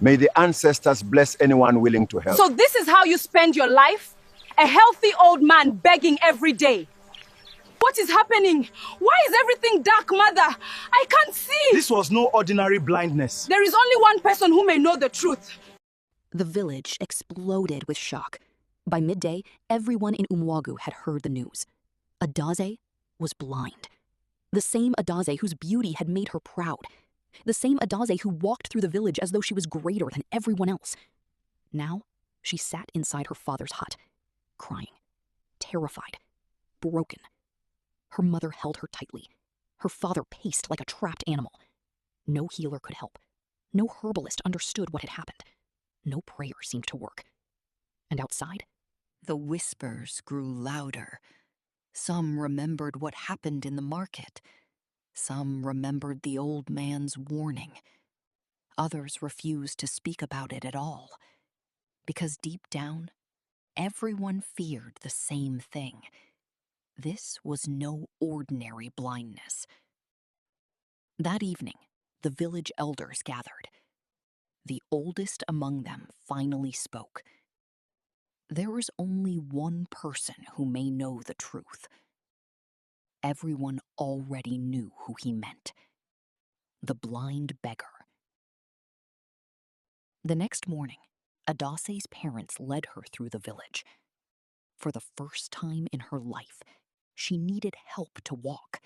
May the ancestors bless anyone willing to help. So this is how you spend your life? A healthy old man begging every day. What is happening? Why is everything dark, mother? I can't see. This was no ordinary blindness. There is only one person who may know the truth. The village exploded with shock. By midday, everyone in Umwagu had heard the news. Adaeze was blind. The same Adaeze whose beauty had made her proud. The same Adaeze who walked through the village as though she was greater than everyone else. Now, she sat inside her father's hut, crying, terrified, broken. Her mother held her tightly. Her father paced like a trapped animal. No healer could help. No herbalist understood what had happened. No prayer seemed to work. And outside, the whispers grew louder. Some remembered what happened in the market. Some remembered the old man's warning. Others refused to speak about it at all, because deep down, everyone feared the same thing. This was no ordinary blindness. That evening, the village elders gathered. The oldest among them finally spoke. There was only one person who may know the truth. Everyone already knew who he meant. The blind beggar. The next morning, Adase's parents led her through the village. For the first time in her life, she needed help to walk.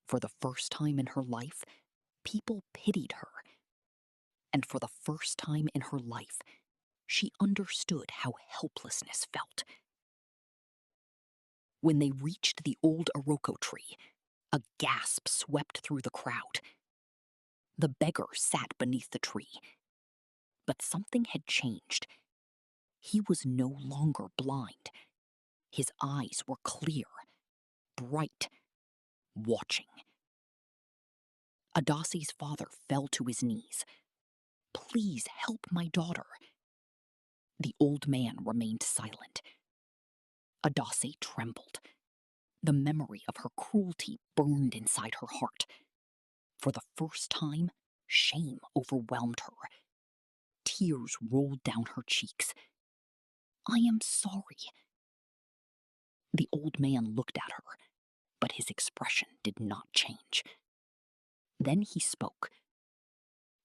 For the first time in her life, people pitied her. And for the first time in her life, she understood how helplessness felt. When they reached the old Iroko tree, a gasp swept through the crowd. The beggar sat beneath the tree. But something had changed. He was no longer blind. His eyes were clear, bright, watching. Adase's father fell to his knees. "Please help my daughter." The old man remained silent. Adaeze trembled. The memory of her cruelty burned inside her heart. For the first time, shame overwhelmed her. Tears rolled down her cheeks. "I am sorry." The old man looked at her, but his expression did not change. Then he spoke.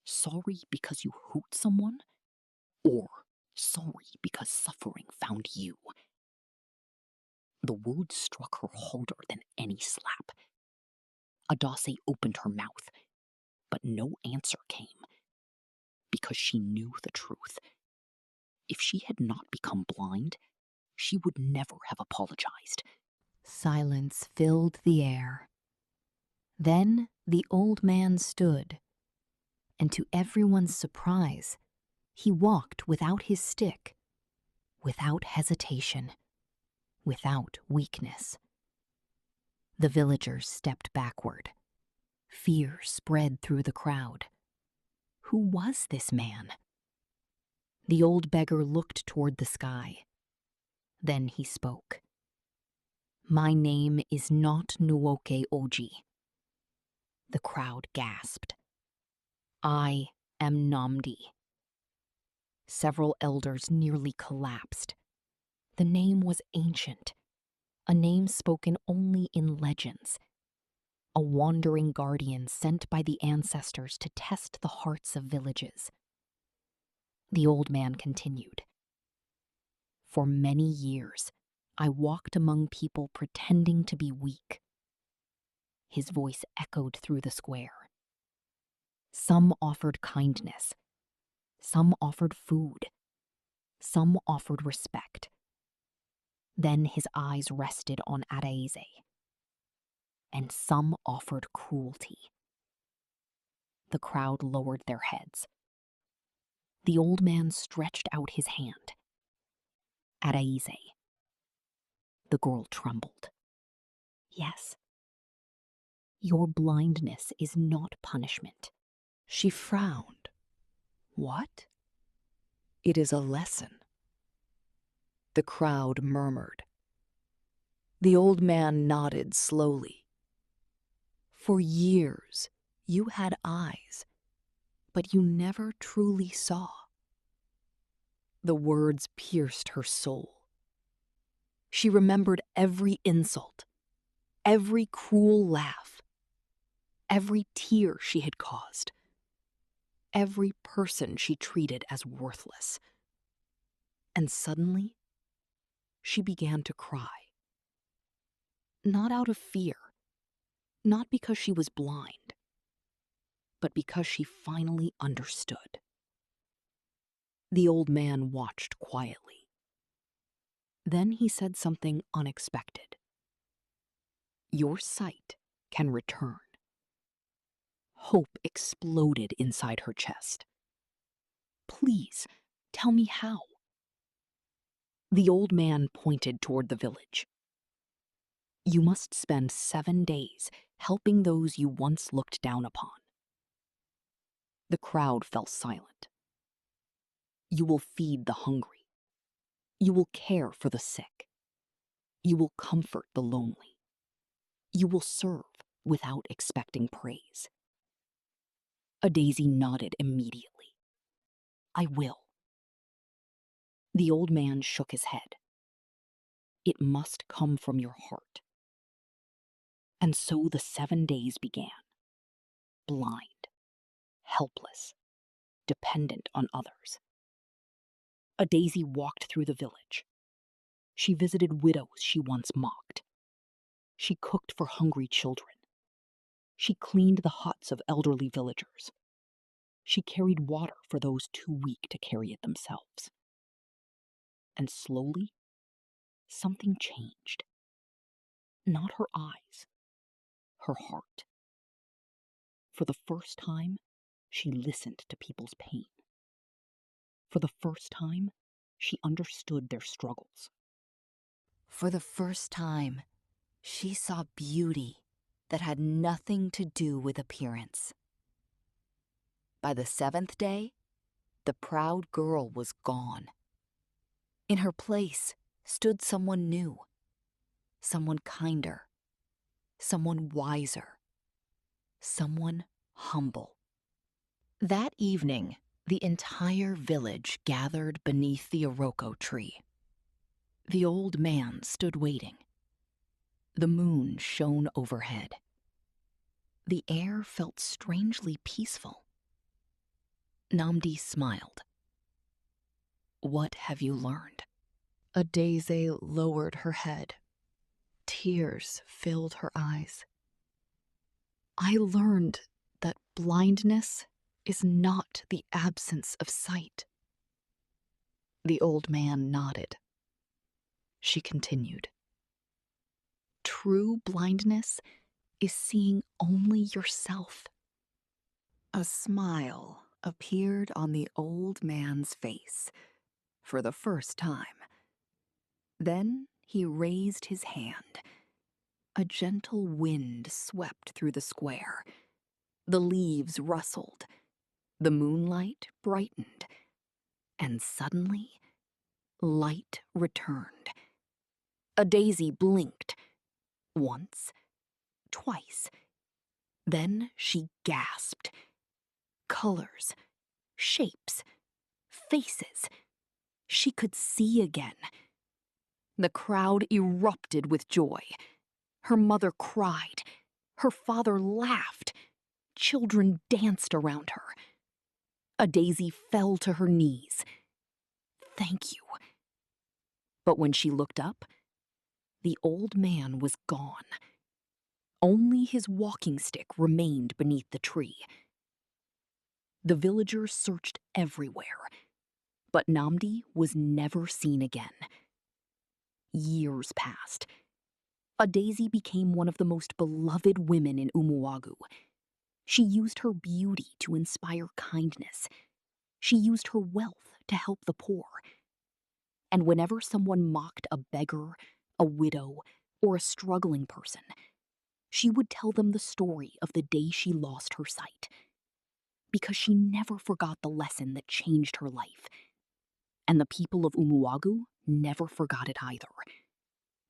"Sorry because you hurt someone? Or sorry because suffering found you?" The words struck her harder than any slap. Adaeze opened her mouth, but no answer came, because she knew the truth. If she had not become blind, she would never have apologized. Silence filled the air. Then the old man stood, and to everyone's surprise, he walked without his stick, without hesitation, without weakness. The villagers stepped backward. Fear spread through the crowd. Who was this man? The old beggar looked toward the sky. Then he spoke. "My name is not Nuoke Oji." The crowd gasped. "I am Namdi." Several elders nearly collapsed. The name was ancient, a name spoken only in legends, a wandering guardian sent by the ancestors to test the hearts of villages. The old man continued. "For many years, I walked among people pretending to be weak." His voice echoed through the square. Some offered kindness. Some offered food. Some offered respect. Then his eyes rested on Adaeze. And some offered cruelty. The crowd lowered their heads. The old man stretched out his hand. "Adaeze." The girl trembled. "Yes. Your blindness is not punishment." She frowned. "What?" "It is a lesson." The crowd murmured. The old man nodded slowly. "For years, you had eyes, but you never truly saw. The words pierced her soul. She remembered every insult, every cruel laugh, every tear she had caused, every person she treated as worthless. And suddenly, she began to cry. Not out of fear, not because she was blind, but because she finally understood. The old man watched quietly. Then he said something unexpected. Your sight can return. Hope exploded inside her chest. Please, tell me how. The old man pointed toward the village. You must spend 7 days helping those you once looked down upon. The crowd fell silent. You will feed the hungry. You will care for the sick. You will comfort the lonely. You will serve without expecting praise. Adaeze nodded immediately. I will. The old man shook his head. It must come from your heart. And so the 7 days began. Blind, helpless, dependent on others. Adaeze walked through the village. She visited widows she once mocked. She cooked for hungry children. She cleaned the huts of elderly villagers. She carried water for those too weak to carry it themselves. And slowly, something changed. Not her eyes, her heart. For the first time, she listened to people's pain. For the first time, she understood their struggles. For the first time, she saw beauty that had nothing to do with appearance. By the 7th day, the proud girl was gone. In her place stood someone new, someone kinder, someone wiser, someone humble. That evening, the entire village gathered beneath the Iroko tree. The old man stood waiting. The moon shone overhead. The air felt strangely peaceful. Namdi smiled. What have you learned? Adaeze lowered her head. Tears filled her eyes. I learned that blindness is not the absence of sight. The old man nodded. She continued. True blindness is seeing only yourself. A smile appeared on the old man's face for the first time. Then he raised his hand. A gentle wind swept through the square. The leaves rustled. The moonlight brightened. And suddenly, light returned. Adaeze blinked. Once, twice. Then she gasped. Colors, shapes, faces. She could see again. The crowd erupted with joy. Her mother cried. Her father laughed. Children danced around her. Adaeze fell to her knees. Thank you. But when she looked up, the old man was gone. Only his walking stick remained beneath the tree. The villagers searched everywhere, but Namdi was never seen again. Years passed. Adaeze became one of the most beloved women in Umuagu. She used her beauty to inspire kindness. She used her wealth to help the poor. And whenever someone mocked a beggar, a widow, or a struggling person, she would tell them the story of the day she lost her sight. Because she never forgot the lesson that changed her life. And the people of Umuagu never forgot it either.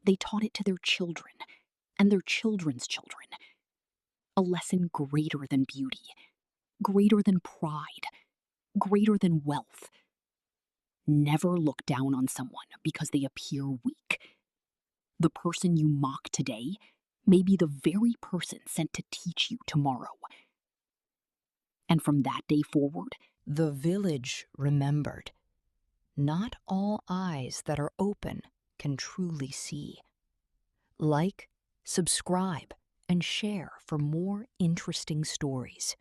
They taught it to their children and their children's children. A lesson greater than beauty, greater than pride, greater than wealth. Never look down on someone because they appear weak. The person you mock today may be the very person sent to teach you tomorrow. And from that day forward, The village remembered. Not all eyes that are open can truly see. Like, subscribe, and share for more interesting stories.